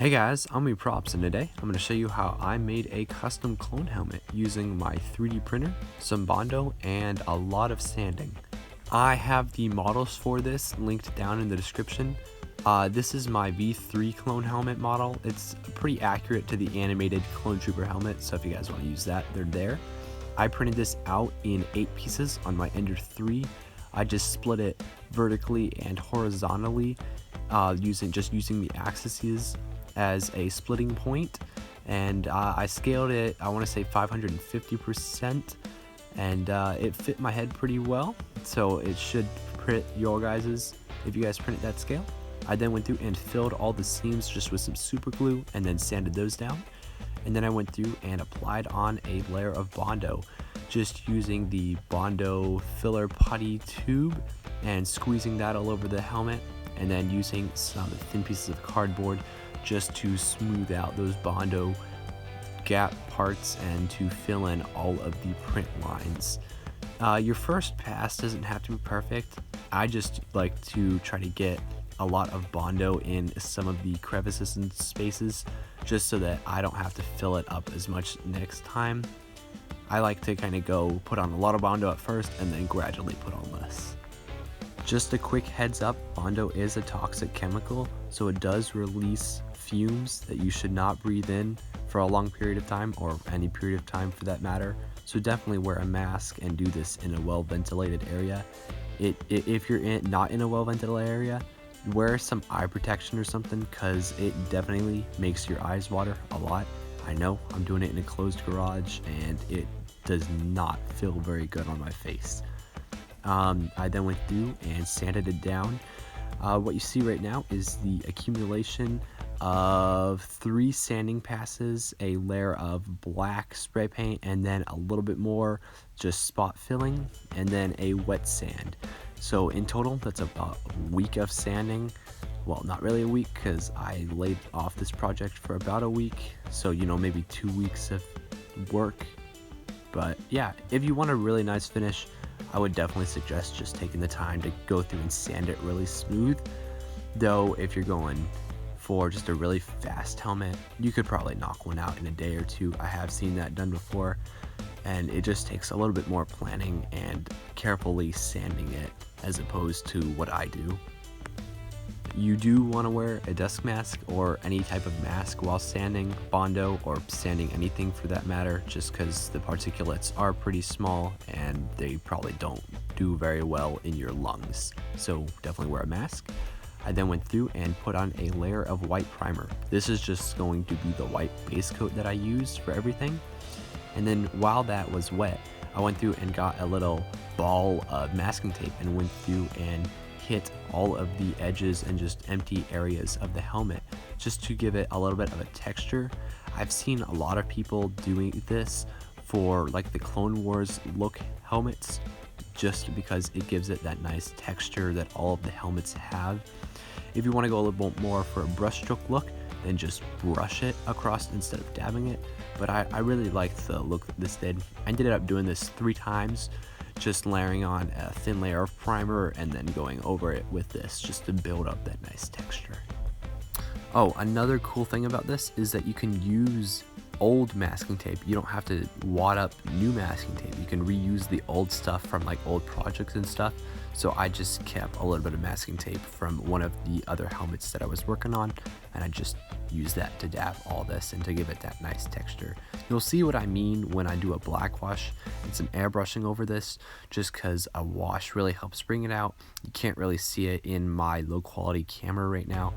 Hey guys, I'm Props, and today I'm going to show you how I made a custom clone helmet using my 3D printer, some Bondo, and a lot of sanding. I have the models for this linked down in the description. This is my V3 clone helmet model. It's pretty accurate to the animated Clone Trooper helmet, so if you guys want to use that, they're there. I printed this out in 8 pieces on my Ender 3. I just split it vertically and horizontally using the axes as a splitting point, and I scaled it, I want to say 550%, and it fit my head pretty well, so it should print your guys's if you guys print at that scale. I then went through and filled all the seams just with some super glue and then sanded those down, and then I went through and applied on a layer of Bondo, just using the Bondo filler putty tube and squeezing that all over the helmet, and then using some thin pieces of cardboard just to smooth out those Bondo gap parts and to fill in all of the print lines. Your first pass doesn't have to be perfect. I just like to try to get a lot of Bondo in some of the crevices and spaces just so that I don't have to fill it up as much next time. I like to kind of go put on a lot of Bondo at first and then gradually put on less. Just a quick heads up, Bondo is a toxic chemical, so it does release fumes that you should not breathe in for a long period of time, or any period of time for that matter. So definitely wear a mask and do this in a well-ventilated area. If you're not in a well-ventilated area, wear some eye protection or something, because it definitely makes your eyes water a lot. I know, I'm doing it in a closed garage and it does not feel very good on my face. I then went through and sanded it down. What you see right now is the accumulation of 3 sanding passes, a layer of black spray paint, and then a little bit more just spot filling, and then a wet sand. So in total, that's about a week of sanding. Well, not really a week, because I laid off this project for about a week, so maybe 2 weeks of work. But yeah, if you want a really nice finish, I would definitely suggest just taking the time to go through and sand it really smooth. Though if you're going for just a really fast helmet, you could probably knock one out in a day or 2. I have seen that done before, and it just takes a little bit more planning and carefully sanding it as opposed to what I do. You do want to wear a dust mask or any type of mask while sanding Bondo, or sanding anything for that matter, just because the particulates are pretty small and they probably don't do very well in your lungs. So definitely wear a mask. I then went through and put on a layer of white primer. This is just going to be the white base coat that I used for everything. And then while that was wet, I went through and got a little ball of masking tape and went through and hit all of the edges and just empty areas of the helmet just to give it a little bit of a texture. I've seen a lot of people doing this for like the Clone Wars look helmets, just because it gives it that nice texture that all of the helmets have. If you want to go a little bit more for a brushstroke look, then just brush it across instead of dabbing it. But I really liked the look that this did. I ended up doing this 3 times, just layering on a thin layer of primer and then going over it with this just to build up that nice texture. Oh, another cool thing about this is that you can use old masking tape. You don't have to wad up new masking tape. You can reuse the old stuff from like old projects and stuff. So I just kept a little bit of masking tape from one of the other helmets that I was working on, and I just used that to dab all this and to give it that nice texture. You'll see what I mean when I do a black wash and some airbrushing over this, just because a wash really helps bring it out. You can't really see it in my low quality camera right now,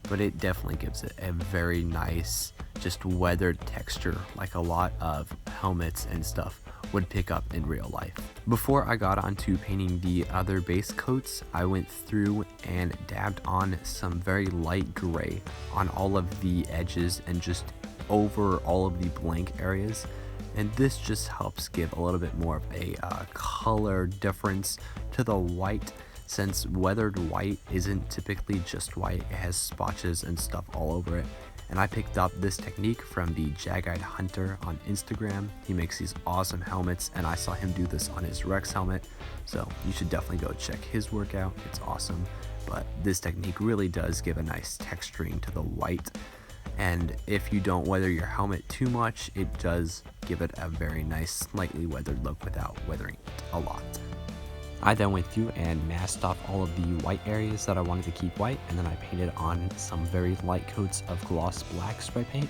but it definitely gives it a very nice, just weathered texture like a lot of helmets and stuff would pick up in real life. Before I got onto painting the other base coats, I went through and dabbed on some very light gray on all of the edges and just over all of the blank areas, and this just helps give a little bit more of a color difference to the white, since weathered white isn't typically just white. It has spotches and stuff all over it. And I picked up this technique from the Jag-Eyed Hunter on Instagram. He makes these awesome helmets, and I saw him do this on his Rex helmet, so you should definitely go check his work out. It's awesome. But this technique really does give a nice texturing to the white, and if you don't weather your helmet too much, it does give it a very nice slightly weathered look without weathering it a lot. I then went through and masked off all of the white areas that I wanted to keep white, and then I painted on some very light coats of gloss black spray paint.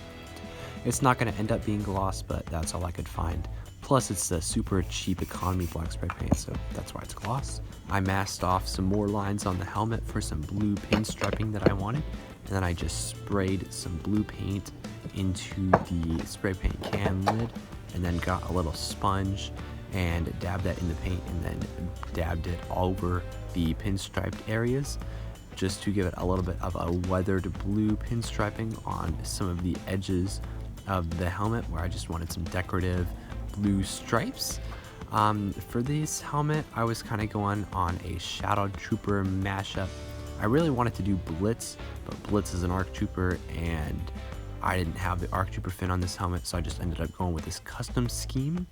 It's not going to end up being gloss, but that's all I could find. Plus it's a super cheap economy black spray paint, so that's why it's gloss. I masked off some more lines on the helmet for some blue pinstriping that I wanted, and then I just sprayed some blue paint into the spray paint can lid, and then got a little sponge and dabbed that in the paint, and then dabbed it over the pinstriped areas just to give it a little bit of a weathered blue pinstriping on some of the edges of the helmet where I just wanted some decorative blue stripes. For this helmet, I was kind of going on a Shadow Trooper mashup. I really wanted to do Blitz, but Blitz is an ARC Trooper and I didn't have the ARC Trooper fin on this helmet, so I just ended up going with this custom scheme,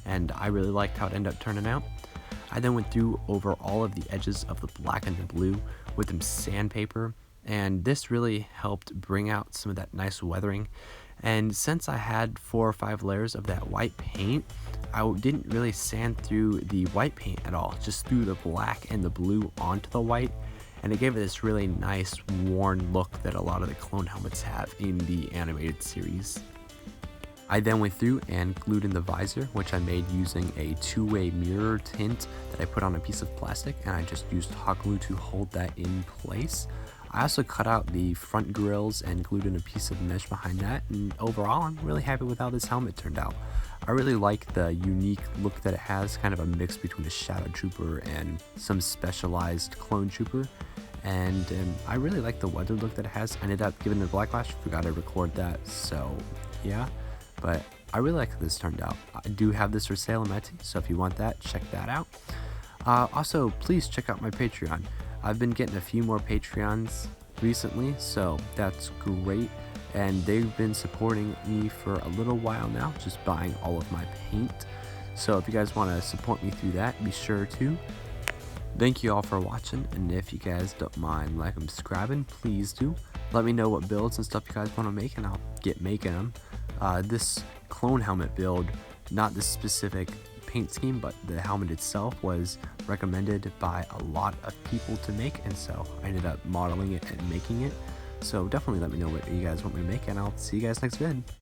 and I really liked how it ended up turning out. I then went through over all of the edges of the black and the blue with some sandpaper, and this really helped bring out some of that nice weathering. And since I had 4 or 5 layers of that white paint, I didn't really sand through the white paint at all, just threw the black and the blue onto the white, and it gave it this really nice worn look that a lot of the clone helmets have in the animated series. I then went through and glued in the visor, which I made using a 2-way mirror tint that I put on a piece of plastic, and I just used hot glue to hold that in place. I also cut out the front grills and glued in a piece of mesh behind that, and overall I'm really happy with how this helmet turned out. I really like the unique look that it has, kind of a mix between a Shadow Trooper and some specialized clone trooper, and I really like the weathered look that it has. I ended up giving it a backlash, forgot to record that, so yeah. But I really like how this turned out. I do have this for sale on Etsy, so if you want that, check that out. Also, please check out my Patreon. I've been getting a few more Patreons recently, so that's great. And they've been supporting me for a little while now, just buying all of my paint. So if you guys want to support me through that, be sure to. Thank you all for watching, and if you guys don't mind liking and subscribing, please do. Let me know what builds and stuff you guys want to make, and I'll get making them. This clone helmet build, not this specific paint scheme, but the helmet itself was recommended by a lot of people to make, and so I ended up modeling it and making it. So definitely let me know what you guys want me to make, and I'll see you guys next vid.